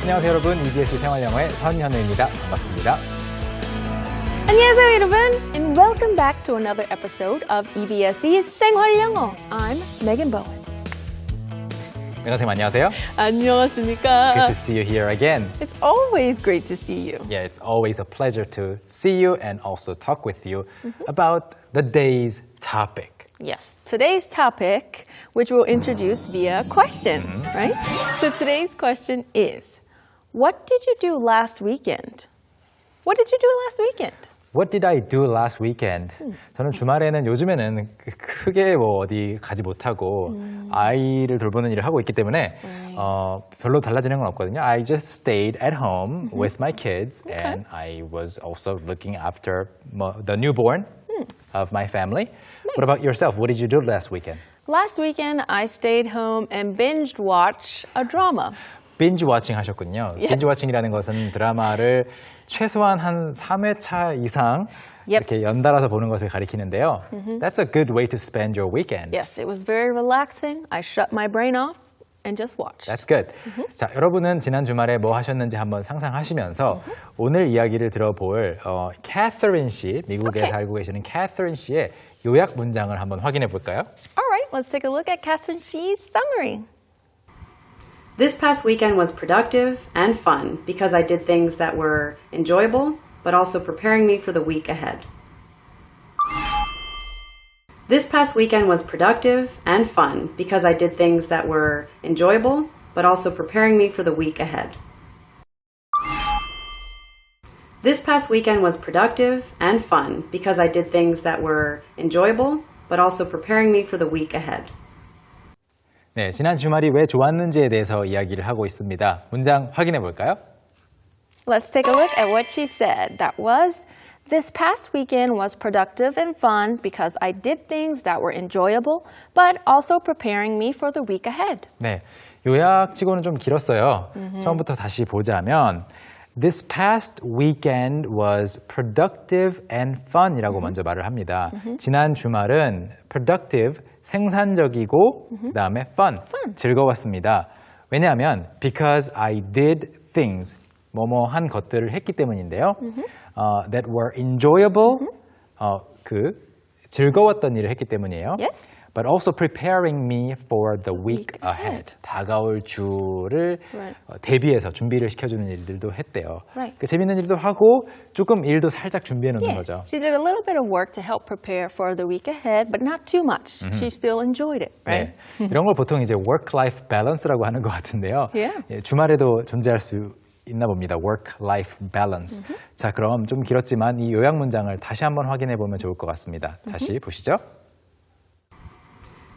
안녕하세요 여러분, EBS 생활영어의 선현우입니다. 반갑습니다. 안녕하세요 여러분, and welcome back to another episode of EBS's 생활영어. I'm Megan Bowen. 메gan 선생님 안녕하세요. 안녕하십니까? Good to see you here again. It's always great to see you. Yeah, it's always a pleasure to see you and also talk with you about the day's topic. Yes, today's topic, which we'll introduce via question, right? So today's question is, what did you do last weekend? What did you do last weekend? What did I do last weekend? 저는 주말에는 요즘에는 크게 뭐 어디 가지 못하고 아이를 돌보는 일을 하고 있기 때문에 별로 달라지는 건 없거든요. I just stayed at home with my kids and I was also looking after the newborn of my family. What about yourself? What did you do last weekend? Last weekend, I stayed home and binged watched a drama. binge watching 하셨군요. Yes. binge watching이라는 것은 드라마를 최소한 한 3회차 이상 이렇게 연달아서 보는 것을 가리키는데요. That's a good way to spend your weekend. Yes, it was very relaxing. I shut my brain off and just watched. That's good. 자, 여러분은 지난 주말에 뭐 하셨는지 한번 상상하시면서 오늘 이야기를 들어볼 캐서린 씨, 미국에 살고 계시는 캐서린 씨의 요약 문장을 한번 확인해 볼까요? All right, let's take a look at Catherine Shee's summary. This past weekend was productive and fun because I did things that were enjoyable, but also preparing me for the week ahead. This past weekend was productive and fun because I did things that were enjoyable, but also preparing me for the week ahead. This past weekend was productive and fun because I did things that were enjoyable, but also preparing me for the week ahead. 네, 지난 주말이 왜 좋았는지에 대해서 이야기를 하고 있습니다. 문장 확인해 볼까요? Let's take a look at what she said. That was, this past weekend was productive and fun because I did things that were enjoyable, but also preparing me for the week ahead. 네, 요약치고는 좀 길었어요. 처음부터 다시 보자면 This past weekend was productive and fun이라고 먼저 말을 합니다. 지난 주말은 productive, 생산적이고 그다음에 fun, 즐거웠습니다. 왜냐하면 because I did things, 뭐뭐한 것들을 했기 때문인데요. That were enjoyable, 즐거웠던 일을 했기 때문이에요. Yes. But also preparing me for the week ahead. 다가올 주를 대비해서 준비를 시켜주는 일들도 했대요. Right. 재밌는 일도 하고 조금 일도 살짝 준비해 놓는 거죠. She did a little bit of work to help prepare for the week ahead, but not too much. She still enjoyed it, right? 네. 이런 걸 보통 이제 work-life balance라고 하는 것 같은데요. Yeah. 예, 주말에도 존재할 수 있나 봅니다. work-life balance. 자, 그럼 좀 길었지만 이 요약 문장을 다시 한번 확인해 보면 좋을 것 같습니다. 다시 보시죠.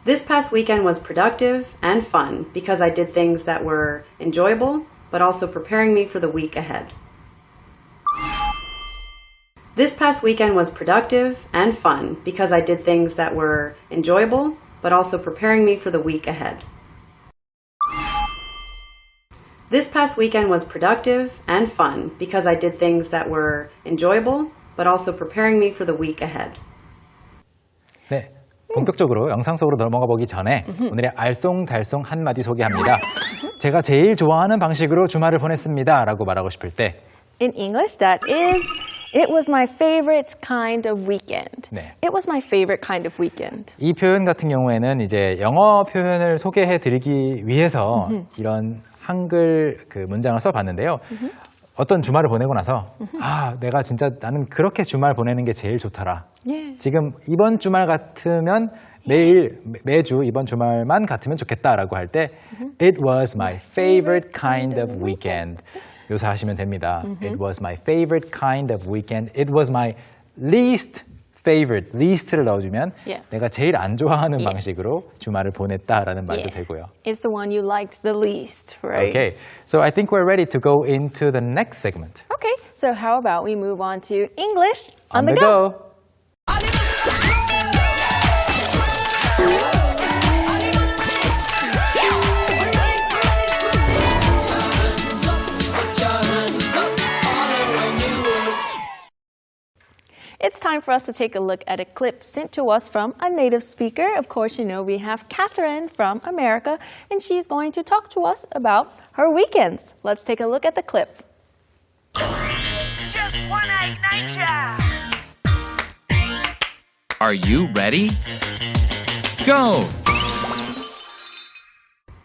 This past weekend was productive and fun because I did things that were enjoyable, but also preparing me for the week ahead. This past weekend was productive and fun because I did things that were enjoyable, but also preparing me for the week ahead. This past weekend was productive and fun because I did things that were enjoyable, but also preparing me for the week ahead. 네. 본격적으로 영상 속으로 넘어가 보기 전에 오늘의 알쏭달쏭 한마디 소개합니다. 제가 제일 좋아하는 방식으로 주말을 보냈습니다 라고 말하고 싶을 때 In English, that is, it was my favorite kind of weekend. 네. It was my favorite kind of weekend. 이 표현 같은 경우에는 이제 영어 표현을 소개해 드리기 위해서 이런 한글 문장을 써봤는데요. 어떤 주말을 보내고 나서 내가 진짜 나는 그렇게 주말 보내는 게 제일 좋더라. Yeah. 지금 이번 주말 같으면 매주 이번 주말만 같으면 좋겠다라고 할 때 It was my favorite kind of weekend. 묘사하시면 됩니다. It was my favorite kind of weekend. It was my least favorite. least를 넣어주면 내가 제일 안 좋아하는 방식으로 주말을 보냈다라는 말도 되고요. It's the one you liked the least, right? Okay, so I think we're ready to go into the next segment. Okay, so how about we move on to English on the go. it's time for us to take a look at a clip sent to us from a native speaker. Of course, you know we have Catherine from America, and she's going to talk to us about her weekends. Let's take a look at the clip. Just one egg nature. Are you ready? Go!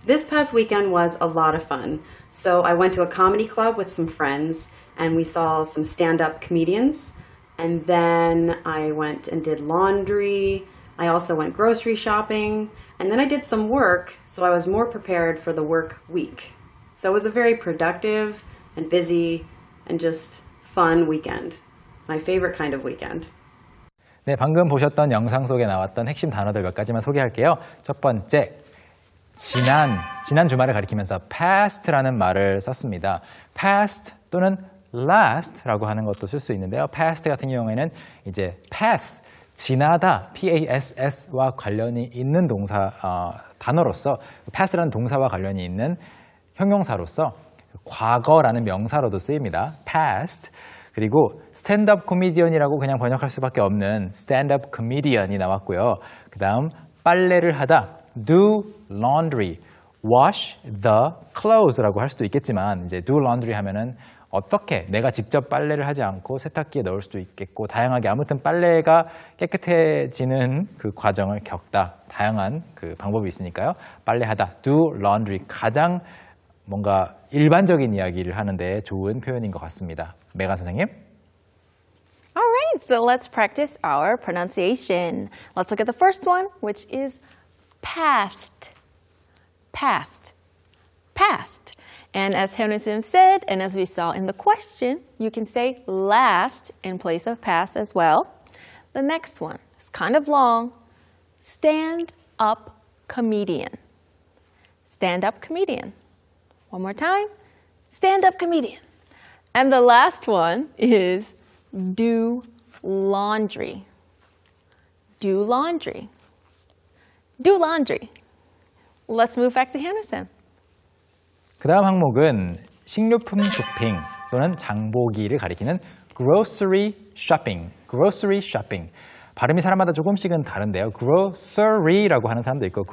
This past weekend was a lot of fun. So I went to a comedy club with some friends and we saw some stand-up comedians. And then I went and did laundry. I also went grocery shopping. And then I did some work, so I was more prepared for the work week. So it was a very productive and busy and just fun weekend. My favorite kind of weekend. 네, 방금 보셨던 영상 속에 나왔던 핵심 단어들 몇 가지만 소개할게요. 첫 번째, 지난 주말을 가리키면서 past라는 말을 썼습니다. past 또는 last라고 하는 것도 쓸 수 있는데요. past 같은 경우에는 이제 pass, 지나다, PASS와 관련이 있는 동사 단어로서 pass라는 동사와 관련이 있는 형용사로서 과거라는 명사로도 쓰입니다. past. 그리고 스탠드업 코미디언이라고 그냥 번역할 수밖에 없는 스탠드업 코미디언이 나왔고요. 그 다음 빨래를 하다, do laundry, wash the clothes라고 할 수도 있겠지만 이제 do laundry 하면은 어떻게 내가 직접 빨래를 하지 않고 세탁기에 넣을 수도 있겠고 다양하게 아무튼 빨래가 깨끗해지는 그 과정을 겪다 다양한 그 방법이 있으니까요. 빨래하다, do laundry 가장 뭔가 일반적인 이야기를 하는데 좋은 표현인 것 같습니다. 메간 선생님. All right, so let's practice our pronunciation. Let's look at the first one, which is past. Past. Past. And as Hyun-Sim said, and as we saw in the question, you can say last in place of past as well. The next one is kind of long. Stand-up comedian. Stand-up comedian. One more time. Stand-up comedian. And the last one is do laundry. Do laundry. Do laundry. Let's move back to Hyun-Sim. 그 다음 항목은 식료품 쇼핑 또는 장보기를 가리키는 grocery shopping. grocery shopping. 발음이 사람마다 조금씩은 다른데요. grocery라고 하는 사람도 있고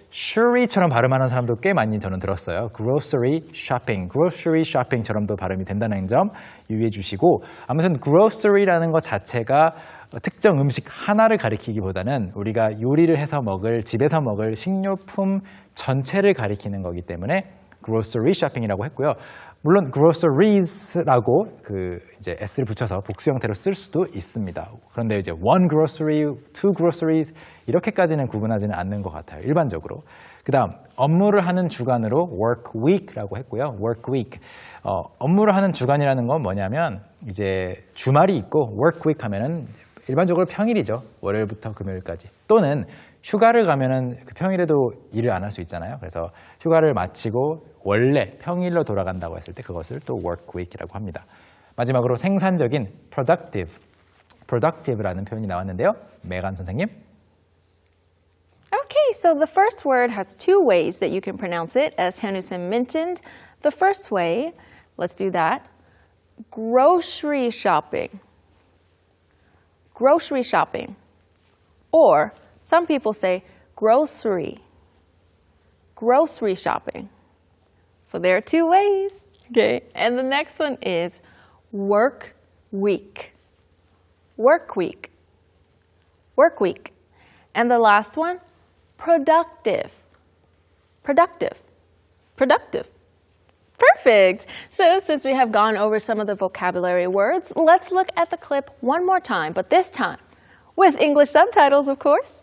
grocery처럼 발음하는 사람도 꽤 많이 저는 들었어요. grocery shopping, grocery shopping처럼도 발음이 된다는 점 유의해 주시고 아무튼 grocery라는 것 자체가 특정 음식 하나를 가리키기보다는 우리가 요리를 해서 먹을, 집에서 먹을 식료품 전체를 가리키는 거기 때문에 grocery shopping이라고 했고요. 물론 groceries라고 이제 s를 붙여서 복수 형태로 쓸 수도 있습니다. 그런데 이제 one grocery, two groceries 이렇게까지는 구분하지는 않는 것 같아요. 일반적으로. 그다음 업무를 하는 주간으로 work week라고 했고요. work week. 업무를 하는 주간이라는 건 뭐냐면 이제 주말이 있고 work week 하면은 일반적으로 평일이죠. 월요일부터 금요일까지. 또는 휴가를 가면은 그 평일에도 일을 안 할 수 있잖아요. 그래서 휴가를 마치고 원래 평일로 돌아간다고 했을 때 그것을 또 work week이라고 합니다. 마지막으로 생산적인 productive라는 표현이 나왔는데요. 메간 선생님. Okay, so the first word has two ways that you can pronounce it, as Hyun-Sim mentioned. The first way, let's do that, grocery shopping. Grocery shopping. Or some people say grocery. Grocery shopping. So there are two ways. Okay. And the next one is work week. Work week. Work week. And the last one, productive. Productive. Productive. Perfect! So since we have gone over some of the vocabulary words, let's look at the clip one more time, but this time with English subtitles, of course.